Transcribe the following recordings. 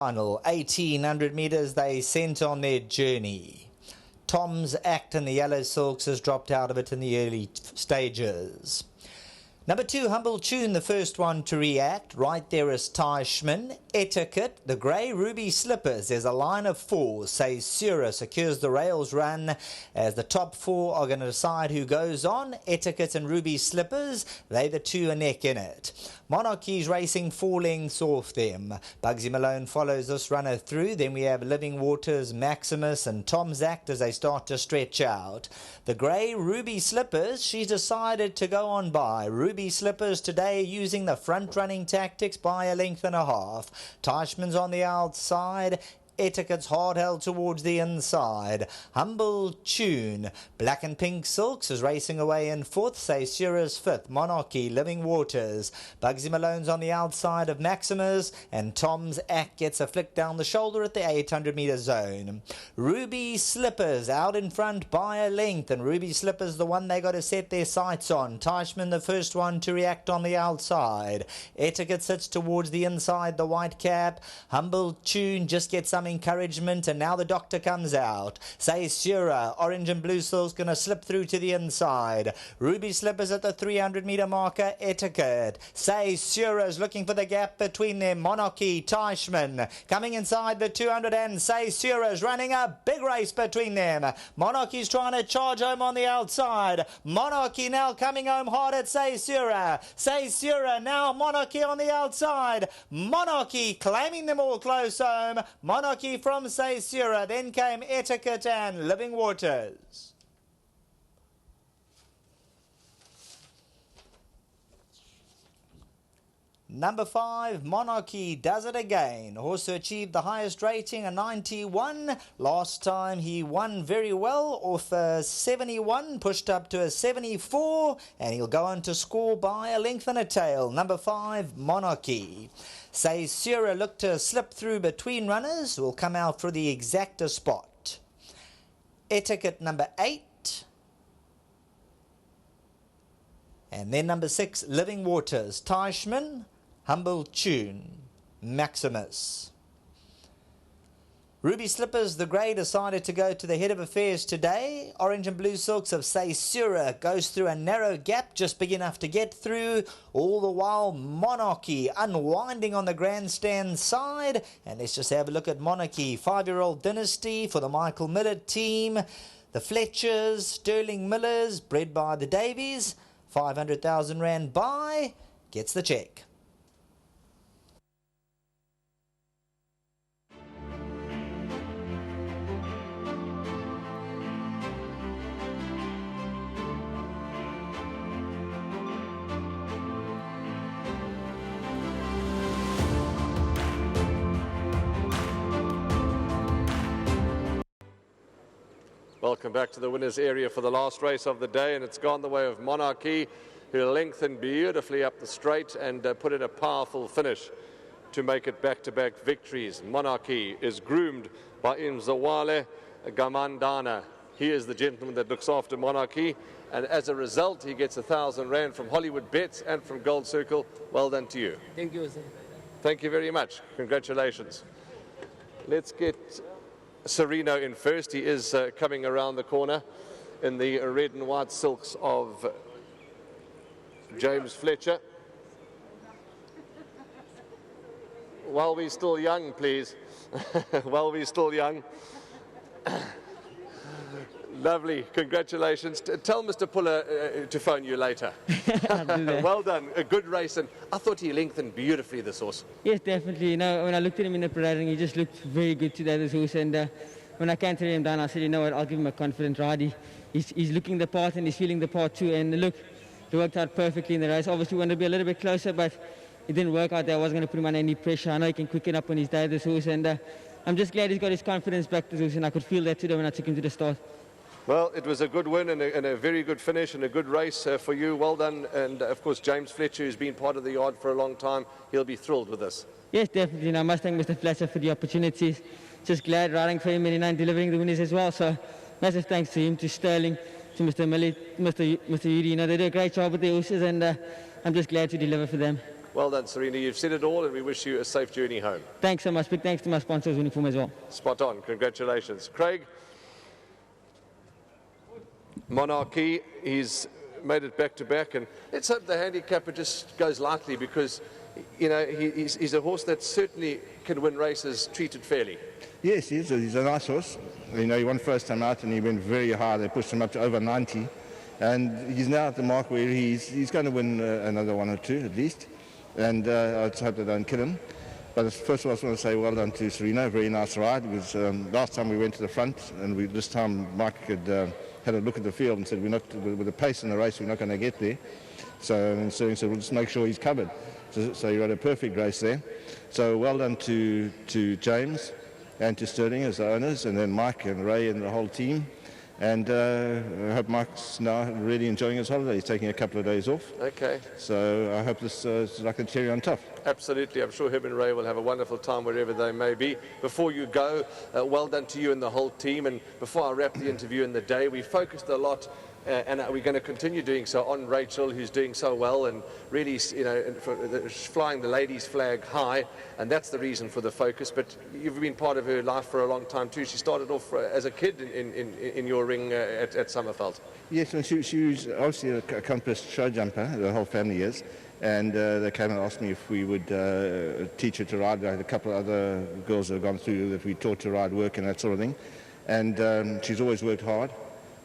Final 1800 metres they sent on their journey. Tom's Act in the Yellow Silks has dropped out of it in the early stages. Number 2, Humble Tune, the first one to react. Right there is Teichmann. Etiquette, the grey Ruby Slippers. There's a line of 4. Says Sura secures the rails run as the top 4 are going to decide who goes on. Etiquette and Ruby Slippers, they the two are neck in it. Monarchy's racing 4 lengths off them. Bugsy Malone follows this runner through. Then we have Living Waters, Maximus and Tom's Act as they start to stretch out. The grey Ruby Slippers, she's decided to go on by. Ruby Slippers today using the front running tactics by a length and a half. Teichmann's on the outside. Etiquette's hard held towards the inside. Humble Tune, Black and Pink Silks is racing away in 4th. Say Sura's 5th. Monarchy, Living Waters. Bugsy Malone's on the outside of Maximus, and Tom's Act gets a flick down the shoulder at the 800 metre zone. Ruby Slippers out in front by a length, and Ruby Slippers the one they got to set their sights on. Teichmann the first one to react on the outside. Etiquette sits towards the inside, the white cap. Humble Tune just gets some encouragement, and now the doctor comes out. Say Sura, orange and blue silk's going to slip through to the inside. Ruby Slippers at the 300 metre marker. Etiquette. Say Sura's looking for the gap between them. Monarchy, Teichmann coming inside the 200, and Say Sura's running a big race between them. Monarchy's trying to charge home on the outside. Monarchy now coming home hard at Say Sura. Say Sura now Monarchy on the outside. Monarchy claiming them all close home. Monarchy from Say Sura, then came Etiquette and Living Waters. Number 5, Monarchy does it again. Horse who achieved the highest rating, a 91. Last time he won very well off a 71, pushed up to a 74, and he'll go on to score by a length and a tail. Number 5, Monarchy. Say Sura looked to slip through between runners, will come out for the exacta spot. Etiquette number 8. And then number 6, Living Waters. Teichmann, Humble Tune, Maximus. Ruby Slippers, the grey, decided to go to the head of affairs today. Orange and blue silks of Say Sura goes through a narrow gap, just big enough to get through. All the while, Monarchy unwinding on the grandstand side. And let's just have a look at Monarchy. 5-year-old dynasty for the Michael Miller team. The Fletchers, Sterling Millers, bred by the Davies. 500,000 rand buy, gets the check. Welcome back to the winners area for the last race of the day, and it's gone the way of Monarchy, who lengthened beautifully up the straight and put in a powerful finish to make it back-to-back victories. Monarchy is groomed by Imzawale Gamandana. He is the gentleman that looks after Monarchy, and as a result he gets 1,000 rand from Hollywoodbets and from Gold Circle. Well done to you. Thank you, sir. Thank you very much. Congratulations. Let's get Sereno in first. He is coming around the corner in the red and white silks of James Fletcher. While we're still young, please. While we're still young. Lovely, congratulations. Tell Mr. Puller to phone you later. Well done, a good race, and I thought he lengthened beautifully, this horse. Yes, definitely. You know, when I looked at him in the parade, he just looked very good today, this horse, and when I cantered him down, I said, you know what, I'll give him a confident ride. He's looking the part and he's feeling the part too, and look, it worked out perfectly in the race. Obviously, we wanted to be a little bit closer, but it didn't work out there. I wasn't going to put him under any pressure. I know he can quicken up on his day, this horse, and I'm just glad he's got his confidence back, this horse, and I could feel that today when I took him to the start. Well, it was a good win and a very good finish and a good race for you. Well done. And, of course, James Fletcher, who's been part of the yard for a long time, he'll be thrilled with this. Yes, definitely. And I must thank Mr. Fletcher for the opportunities. Just glad riding for him and delivering the winners as well. So massive thanks to him, to Sterling, to Mr. Millie, Mr. Yudi. You know, they do a great job with the horses, and I'm just glad to deliver for them. Well done, Serena. You've said it all, and we wish you a safe journey home. Thanks so much. Big thanks to my sponsors, Uniform, as well. Spot on. Congratulations. Craig, Monarchy, he's made it back-to-back, and let's hope the handicapper just goes lightly, because, you know, he's a horse that certainly can win races treated fairly. Yes, he's a nice horse. You know, he won first time out and he went very high. They pushed him up to over 90. And he's now at the mark where he's going to win another one or two at least. And I just hope they don't kill him. But first of all, I just want to say well done to Serena. Very nice ride. It was last time we went to the front, and this time Mike had a look at the field and said, we're not, with the pace in the race, we're not going to get there. So Serena said, we'll just make sure he's covered. So you had a perfect race there. So well done to James and to Sterling as the owners, and then Mike and Ray and the whole team. And I hope Mike's now really enjoying his holiday. He's taking a couple of days off. Okay. So I hope this is like a cherry on top. Absolutely. I'm sure him and Ray will have a wonderful time wherever they may be. Before you go, well done to you and the whole team. And before I wrap the interview in the day, we focused a lot, and we're going to continue doing so, on Rachel, who's doing so well and really, you know, flying the ladies' flag high, and that's the reason for the focus. But you've been part of her life for a long time too. She started off as a kid in your ring at Summerfeld. Yes, and she was obviously an accomplished show jumper, the whole family is. And they came and asked me if we would teach her to ride. I had a couple of other girls that have gone through that we taught to ride, work and that sort of thing. And she's always worked hard.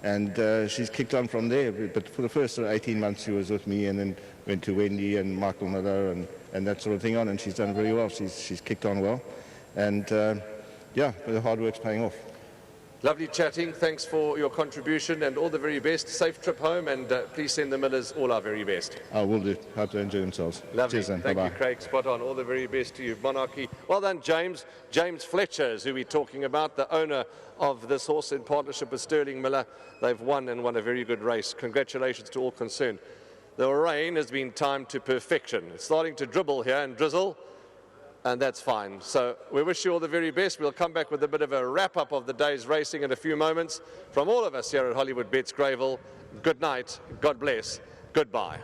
And she's kicked on from there. But for the first 18 months she was with me, and then went to Wendy and Michael Miller and that sort of thing on. And she's done very well. She's kicked on well. And yeah, the hard work's paying off. Lovely chatting. Thanks for your contribution, and all the very best. Safe trip home, and please send the Millers all our very best. I will do. Hope they enjoy themselves. Lovely. Cheers then. Thank Bye-bye. you, Craig. Spot on. All the very best to you, Monarchy. Well done, James. James Fletcher is who we're talking about, the owner of this horse in partnership with Sterling Miller. They've won a very good race. Congratulations to all concerned. The rain has been timed to perfection. It's starting to dribble here and drizzle, and that's fine. So we wish you all the very best. We'll come back with a bit of a wrap-up of the day's racing in a few moments. From all of us here at Hollywoodbets Greyville, good night, God bless, goodbye.